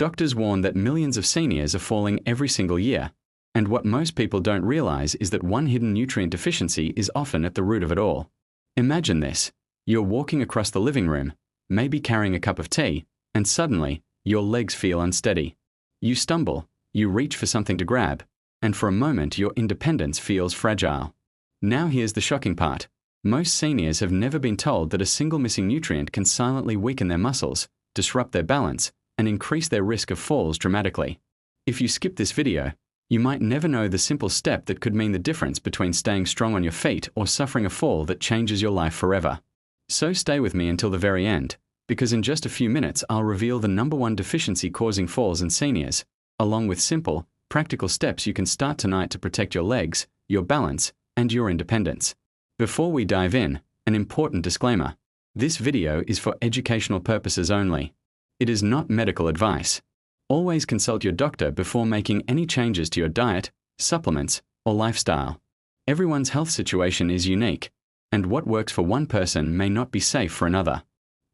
Doctors warn that millions of seniors are falling every single year, and what most people don't realize is that one hidden nutrient deficiency is often at the root of it all. Imagine this. You're walking across the living room, maybe carrying a cup of tea, and suddenly, your legs feel unsteady. You stumble, you reach for something to grab, and for a moment your independence feels fragile. Now here's the shocking part. Most seniors have never been told that a single missing nutrient can silently weaken their muscles, disrupt their balance, and increase their risk of falls dramatically. If you skip this video, you might never know the simple step that could mean the difference between staying strong on your feet or suffering a fall that changes your life forever. So stay with me until the very end, because in just a few minutes I'll reveal the #1 deficiency causing falls in seniors, along with simple, practical steps you can start tonight to protect your legs, your balance, and your independence. Before we dive in, an important disclaimer. This video is for educational purposes only. It is not medical advice. Always consult your doctor before making any changes to your diet, supplements, or lifestyle. Everyone's health situation is unique, and what works for one person may not be safe for another.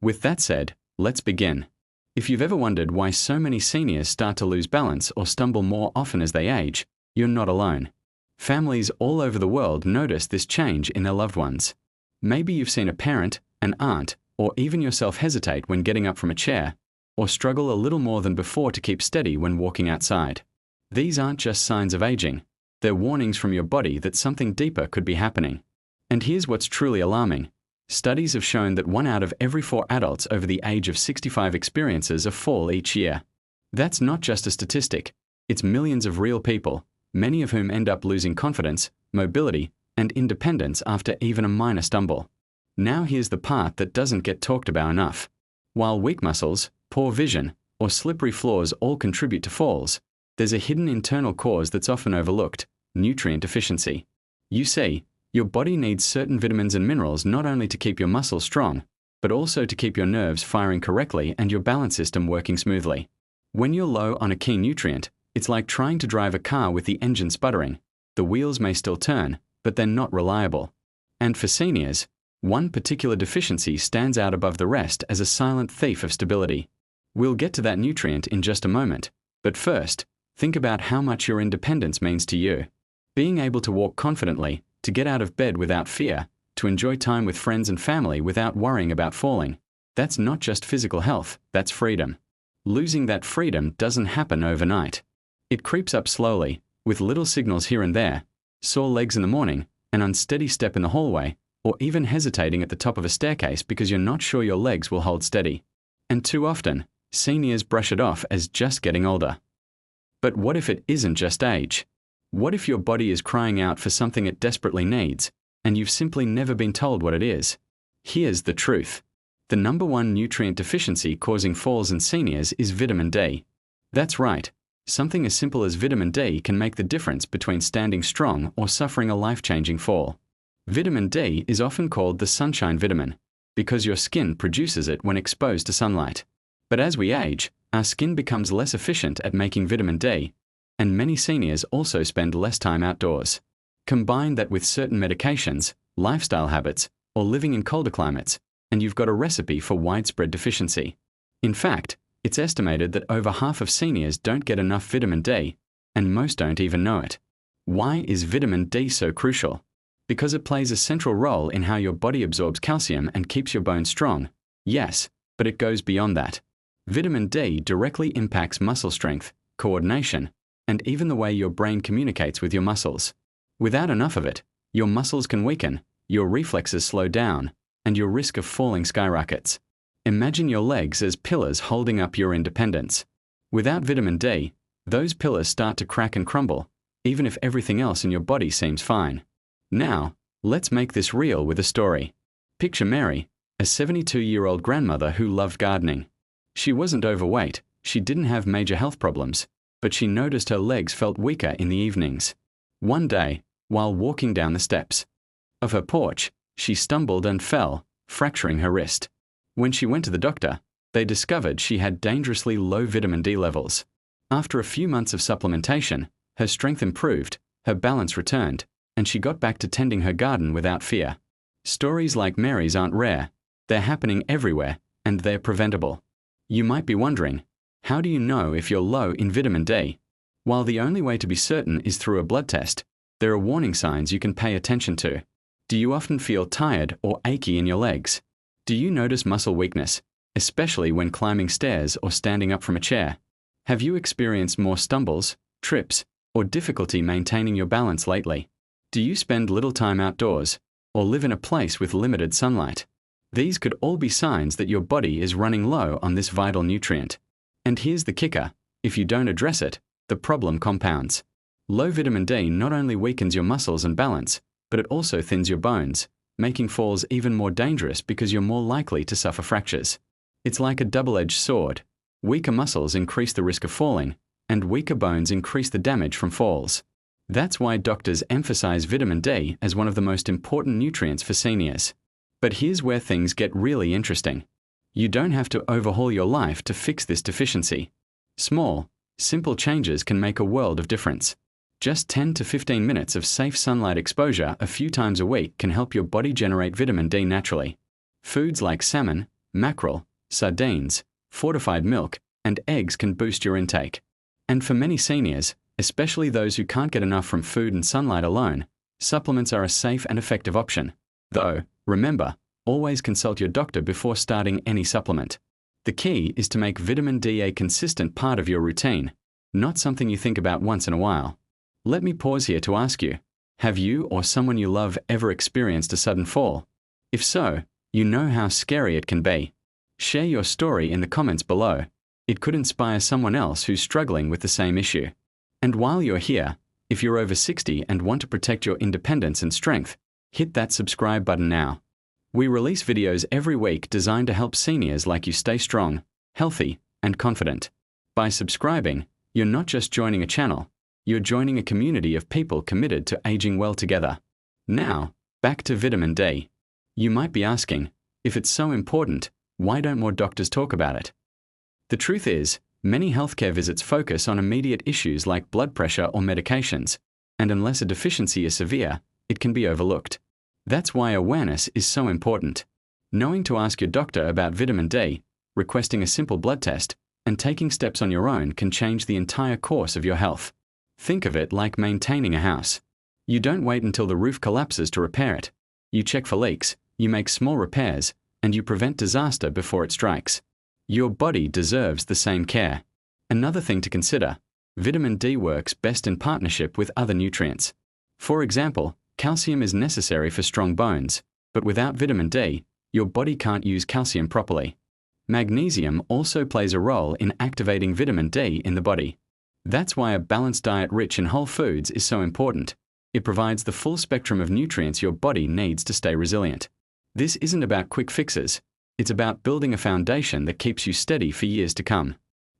With that said, let's begin. If you've ever wondered why so many seniors start to lose balance or stumble more often as they age, you're not alone. Families all over the world notice this change in their loved ones. Maybe you've seen a parent, an aunt, or even yourself hesitate when getting up from a chair, or struggle a little more than before to keep steady when walking outside. These aren't just signs of aging. They're warnings from your body that something deeper could be happening. And here's what's truly alarming. Studies have shown that 1 out of every 4 adults over the age of 65 experiences a fall each year. That's not just a statistic. It's millions of real people, many of whom end up losing confidence, mobility, and independence after even a minor stumble. Now here's the part that doesn't get talked about enough. While weak muscles, poor vision, or slippery floors all contribute to falls, there's a hidden internal cause that's often overlooked: nutrient deficiency. You see, your body needs certain vitamins and minerals not only to keep your muscles strong, but also to keep your nerves firing correctly and your balance system working smoothly. When you're low on a key nutrient, it's like trying to drive a car with the engine sputtering. The wheels may still turn, but they're not reliable. And for seniors, one particular deficiency stands out above the rest as a silent thief of stability. We'll get to that nutrient in just a moment, but first, think about how much your independence means to you. Being able to walk confidently, to get out of bed without fear, to enjoy time with friends and family without worrying about falling. That's not just physical health, that's freedom. Losing that freedom doesn't happen overnight. It creeps up slowly, with little signals here and there: sore legs in the morning, an unsteady step in the hallway, or even hesitating at the top of a staircase because you're not sure your legs will hold steady. And too often, seniors brush it off as just getting older. But what if it isn't just age? What if your body is crying out for something it desperately needs, and you've simply never been told what it is? Here's the truth. The #1 nutrient deficiency causing falls in seniors is vitamin D. That's right. Something as simple as vitamin D can make the difference between standing strong or suffering a life-changing fall. Vitamin D is often called the sunshine vitamin, because your skin produces it when exposed to sunlight. But as we age, our skin becomes less efficient at making vitamin D, and many seniors also spend less time outdoors. Combine that with certain medications, lifestyle habits, or living in colder climates, and you've got a recipe for widespread deficiency. In fact, it's estimated that over half of seniors don't get enough vitamin D, and most don't even know it. Why is vitamin D so crucial? Because it plays a central role in how your body absorbs calcium and keeps your bones strong. Yes, but it goes beyond that. Vitamin D directly impacts muscle strength, coordination, and even the way your brain communicates with your muscles. Without enough of it, your muscles can weaken, your reflexes slow down, and your risk of falling skyrockets. Imagine your legs as pillars holding up your independence. Without vitamin D, those pillars start to crack and crumble, even if everything else in your body seems fine. Now, let's make this real with a story. Picture Mary, a 72-year-old grandmother who loved gardening. She wasn't overweight, she didn't have major health problems, but she noticed her legs felt weaker in the evenings. One day, while walking down the steps of her porch, she stumbled and fell, fracturing her wrist. When she went to the doctor, they discovered she had dangerously low vitamin D levels. After a few months of supplementation, her strength improved, her balance returned, and she got back to tending her garden without fear. Stories like Mary's aren't rare. They're happening everywhere, and they're preventable. You might be wondering, How do you know if you're low in vitamin D? While the only way to be certain is through a blood test, there are warning signs you can pay attention to. Do you often feel tired or achy in your legs? Do you notice muscle weakness, especially when climbing stairs or standing up from a chair? Have you experienced more stumbles, trips, or difficulty maintaining your balance lately? Do you spend little time outdoors, or live in a place with limited sunlight? These could all be signs that your body is running low on this vital nutrient. And here's the kicker: if you don't address it, the problem compounds. Low vitamin D not only weakens your muscles and balance, but it also thins your bones, making falls even more dangerous because you're more likely to suffer fractures. It's like a double-edged sword. Weaker muscles increase the risk of falling, and weaker bones increase the damage from falls. That's why doctors emphasize vitamin D as one of the most important nutrients for seniors. But here's where things get really interesting. You don't have to overhaul your life to fix this deficiency. Small, simple changes can make a world of difference. Just 10 to 15 minutes of safe sunlight exposure a few times a week can help your body generate vitamin D naturally. Foods like salmon, mackerel, sardines, fortified milk, and eggs can boost your intake. And for many seniors, especially those who can't get enough from food and sunlight alone, supplements are a safe and effective option. Though, remember, always consult your doctor before starting any supplement. The key is to make vitamin D a consistent part of your routine, not something you think about once in a while. Let me pause here to ask you, have you or someone you love ever experienced a sudden fall? If so, you know how scary it can be. Share your story in the comments below. It could inspire someone else who's struggling with the same issue. And while you're here, if you're over 60 and want to protect your independence and strength, hit that subscribe button now. We release videos every week designed to help seniors like you stay strong, healthy, and confident. By subscribing, you're not just joining a channel, you're joining a community of people committed to aging well together. Now, back to vitamin D. You might be asking, if it's so important, why don't more doctors talk about it? The truth is, many healthcare visits focus on immediate issues like blood pressure or medications, and unless a deficiency is severe, it can be overlooked. That's why awareness is so important. Knowing to ask your doctor about vitamin D, requesting a simple blood test, and taking steps on your own can change the entire course of your health. Think of it like maintaining a house. You don't wait until the roof collapses to repair it. You check for leaks, you make small repairs, and you prevent disaster before it strikes. Your body deserves the same care. Another thing to consider, vitamin D works best in partnership with other nutrients. For example, calcium is necessary for strong bones, but without vitamin D, your body can't use calcium properly. Magnesium also plays a role in activating vitamin D in the body. That's why a balanced diet rich in whole foods is so important. It provides the full spectrum of nutrients your body needs to stay resilient. This isn't about quick fixes. It's about building a foundation that keeps you steady for years to come.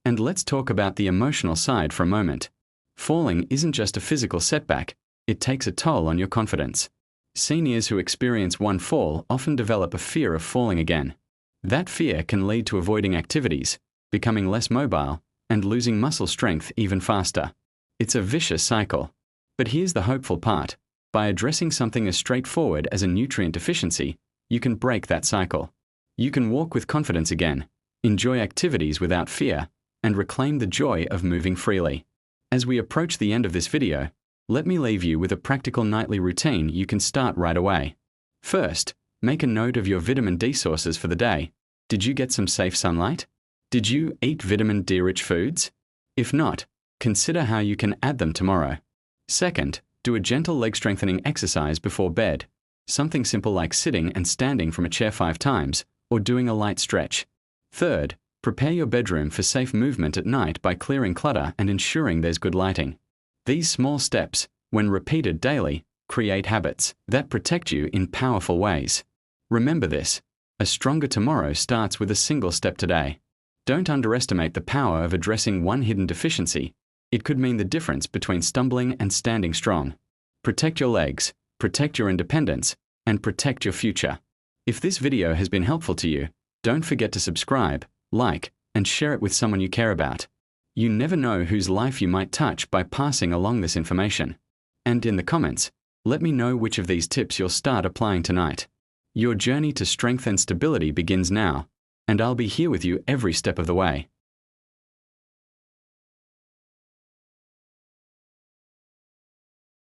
And let's talk about the emotional side for a moment. Falling isn't just a physical setback, it takes a toll on your confidence. Seniors who experience one fall often develop a fear of falling again. That fear can lead to avoiding activities, becoming less mobile, and losing muscle strength even faster. It's a vicious cycle. But here's the hopeful part. By addressing something as straightforward as a nutrient deficiency, you can break that cycle. You can walk with confidence again, enjoy activities without fear, and reclaim the joy of moving freely. As we approach the end of this video, let me leave you with a practical nightly routine you can start right away. First, make a note of your vitamin D sources for the day. Did you get some safe sunlight? Did you eat vitamin D-rich foods? If not, consider how you can add them tomorrow. Second, do a gentle leg strengthening exercise before bed. Something simple like sitting and standing from a chair 5 times, or doing a light stretch. Third, prepare your bedroom for safe movement at night by clearing clutter and ensuring there's good lighting. These small steps, when repeated daily, create habits that protect you in powerful ways. Remember this: a stronger tomorrow starts with a single step today. Don't underestimate the power of addressing one hidden deficiency. It could mean the difference between stumbling and standing strong. Protect your legs, protect your independence, and protect your future. If this video has been helpful to you, don't forget to subscribe, like, and share it with someone you care about. You never know whose life you might touch by passing along this information. And in the comments, let me know which of these tips you'll start applying tonight. Your journey to strength and stability begins now, and I'll be here with you every step of the way.